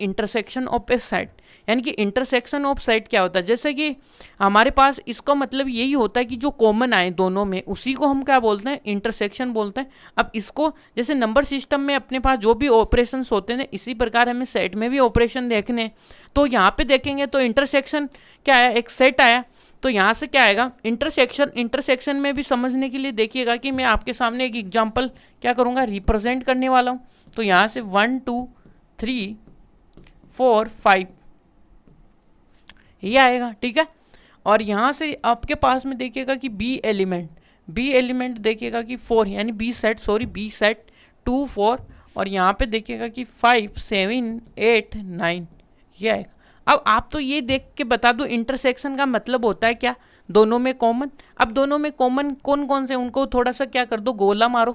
Intersection of A set, यानी कि intersection of set क्या होता है, जैसे कि हमारे पास इसका मतलब यही होता है कि जो कॉमन आए दोनों में उसी को हम क्या बोलते हैं, इंटरसेक्शन बोलते हैं। अब इसको जैसे नंबर सिस्टम में अपने पास जो भी ऑपरेशंस होते हैं इसी प्रकार हमें सेट में भी ऑपरेशन देखने हैं। तो यहाँ पे देखेंगे तो इंटरसेक्शन क्या है, एक सेट आया, तो यहाँ से क्या आएगा इंटरसेक्शन। इंटरसेक्शन में भी समझने के लिए देखिएगा कि मैं आपके सामने एक एग्जाम्पल क्या करूँगा, रिप्रेजेंट करने वाला हूँ। तो यहाँ से 1 2 3 4 5 ये आएगा, ठीक है। और यहाँ से आपके पास में देखिएगा कि बी एलिमेंट देखिएगा कि 4 यानी बी सेट 2 4, और यहाँ पे देखिएगा कि 5 7 8 9 ये आएगा। अब आप तो ये देख के बता दो इंटरसेक्शन का मतलब होता है क्या, दोनों में कॉमन। अब दोनों में कॉमन कौन कौन से उनको थोड़ा सा क्या कर दो, गोला मारो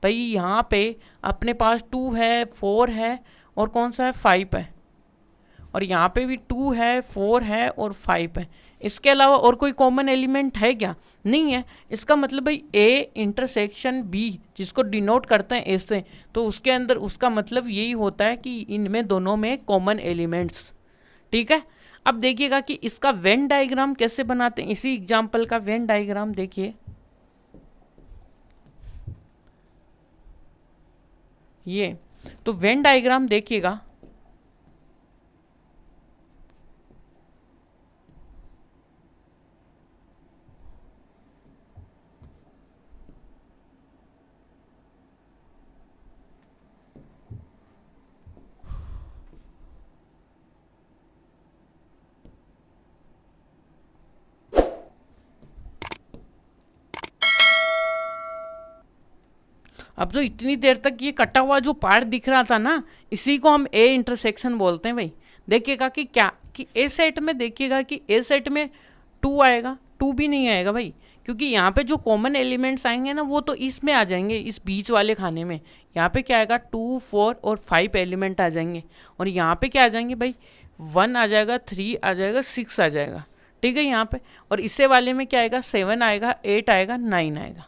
भाई। यहाँ पे अपने पास 2 है 4 है और कौन सा है 5 है, और यहाँ पे भी 2 है 4 है और 5 है। इसके अलावा और कोई कॉमन एलिमेंट है क्या, नहीं है। इसका मतलब भाई ए इंटरसेक्शन बी जिसको डिनोट करते हैं ए से, तो उसके अंदर उसका मतलब यही होता है कि इनमें दोनों में कॉमन एलिमेंट्स, ठीक है। अब देखिएगा कि इसका वेन डायग्राम कैसे बनाते हैं, इसी एग्जाम्पल का वेन डायग्राम देखिए। ये तो वेन डायग्राम देखिएगा, अब जो इतनी देर तक ये कटा हुआ जो पार्ट दिख रहा था ना, इसी को हम ए इंटरसेक्शन बोलते हैं भाई। देखिएगा कि क्या कि ए सेट में देखिएगा कि ए सेट में 2 आएगा, 2 भी नहीं आएगा भाई, क्योंकि यहाँ पे जो कॉमन एलिमेंट्स आएंगे ना वो तो इसमें आ जाएंगे, इस बीच वाले खाने में। यहाँ पे क्या आएगा 2 4 और 5 एलिमेंट आ जाएंगे, और यहाँ पे क्या आ जाएंगे भाई 1 आ जाएगा 3 आ जाएगा 6 आ जाएगा, ठीक है यहाँ पे। और इससे वाले में क्या आएगा 7 आएगा 8 आएगा 9 आएगा,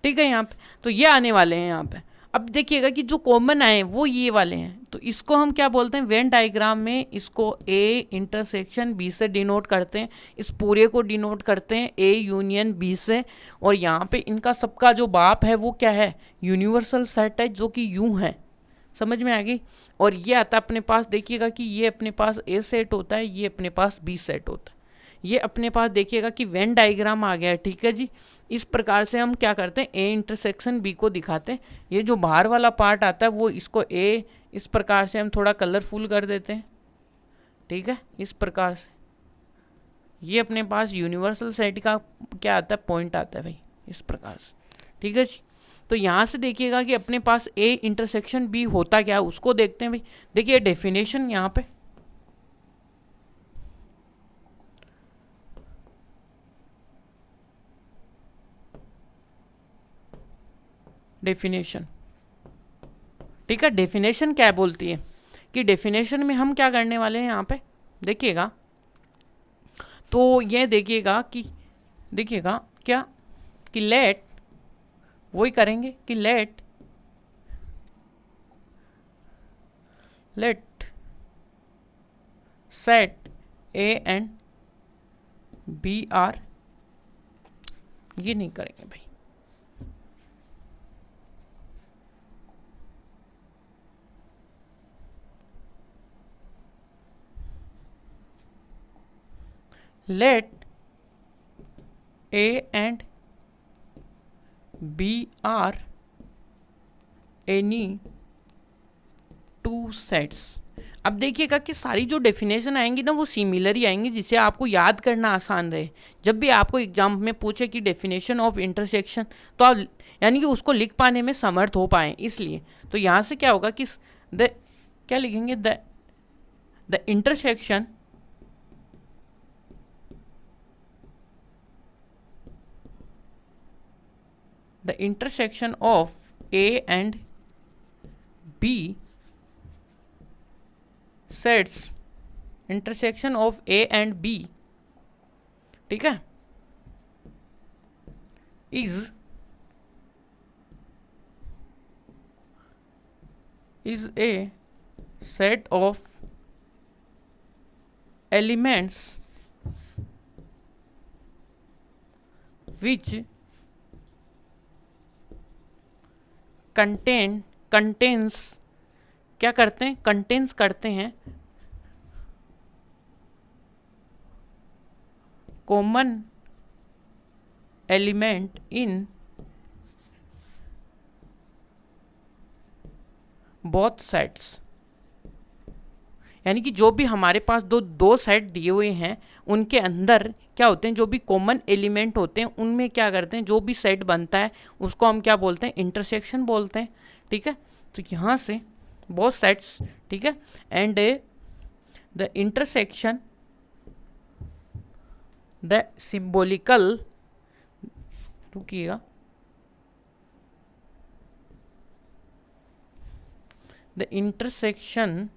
ठीक है यहाँ पे। तो ये आने वाले हैं यहाँ पे। अब देखिएगा कि जो कॉमन आए वो ये वाले हैं, तो इसको हम क्या बोलते हैं, वेन डायग्राम में इसको ए इंटरसेक्शन बी से डिनोट करते हैं, इस पूरे को डिनोट करते हैं ए यूनियन बी से। और यहाँ पे इनका सबका जो बाप है वो क्या है, यूनिवर्सल सेट है, जो कि यूं है, समझ में आ गई। और ये आता है अपने पास, देखिएगा कि ये अपने पास ए सेट होता है, ये अपने पास बी सेट होता है। ये अपने पास देखिएगा कि वेन डायग्राम आ गया है, ठीक है जी। इस प्रकार से हम क्या करते हैं, ए इंटरसेक्शन बी को दिखाते हैं। ये जो बाहर वाला पार्ट आता है वो इसको ए इस प्रकार से हम थोड़ा कलरफुल कर देते हैं, ठीक है, इस प्रकार से। ये अपने पास यूनिवर्सल सेट का क्या आता है, पॉइंट आता है भाई, इस प्रकार से, ठीक है जी। तो यहाँ से देखिएगा कि अपने पास ए इंटरसेक्शन बी होता क्या है उसको देखते हैं भाई। देखिए डेफिनेशन यहाँ पे, डेफिनेशन, ठीक है। डेफिनेशन क्या बोलती है कि डेफिनेशन में हम क्या करने वाले हैं यहाँ पे देखिएगा, तो ये देखिएगा कि देखिएगा क्या कि लेट, वही करेंगे कि let set A and B are, ये नहीं करेंगे भाई, let A and B are any two sets। अब देखिएगा कि सारी जो डेफिनेशन आएंगी ना वो सिमिलर ही आएंगी, जिसे आपको याद करना आसान रहे। जब भी आपको एग्जाम में पूछे कि डेफिनेशन ऑफ इंटरसेक्शन, तो आप यानी कि उसको लिख पाने में समर्थ हो पाए, इसलिए। तो यहाँ से क्या होगा कि द क्या लिखेंगे, the intersection the intersection of A and B sets, intersection of A and B, ठीक है, is a set of elements which contains क्या करते हैं, कंटेन्स करते हैं common element in both sets. यानी कि जो भी हमारे पास दो सेट दिए हुए हैं उनके अंदर क्या होते हैं, जो भी कॉमन एलिमेंट होते हैं उनमें क्या करते हैं, जो भी सेट बनता है उसको हम क्या बोलते हैं, इंटरसेक्शन बोलते हैं। ठीक है, तो यहाँ से बोथ सेट्स, ठीक है, and the intersection the symbolical, रुकिएगा, the intersection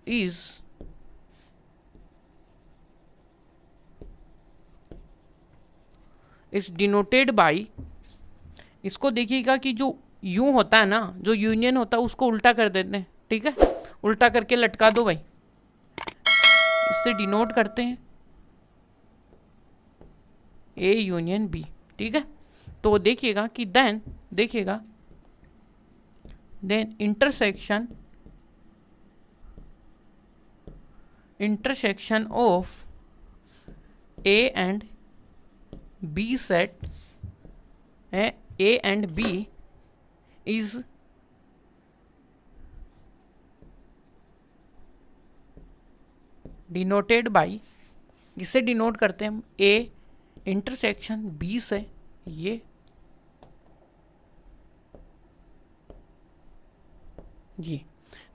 is denoted by, इसको देखिएगा कि जो यूं होता है ना, जो यूनियन होता है उसको उल्टा कर देते हैं। ठीक है, उल्टा करके लटका दो भाई, इससे डिनोट करते हैं ए यूनियन बी। ठीक है, तो देखिएगा कि then intersection of A and B set, A and B is denoted by, इसे डिनोट करते हैं हम A इंटरसेक्शन B से, ये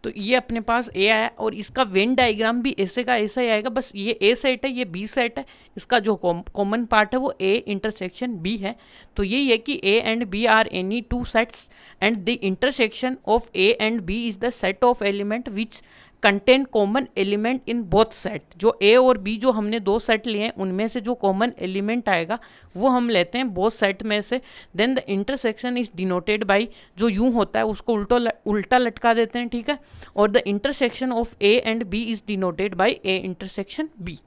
तो ये अपने पास ए आया और इसका वेन डायग्राम भी ऐसे का ऐसा ही आएगा, बस ये ए सेट है, ये बी सेट है, इसका जो कॉमन पार्ट है वो ए इंटरसेक्शन बी है। तो यही है कि A and B are any two sets and the intersection of A and B is the set of element which contain common element in both set. जो ए और B जो हमने दो सेट लिए हैं उनमें से जो कॉमन एलिमेंट आएगा वो हम लेते हैं बोथ सेट में से। Then the intersection is denoted by, जो यूं होता है उसको उल्टा लटका देते हैं। ठीक है, और the intersection of A and B is denoted by A intersection B.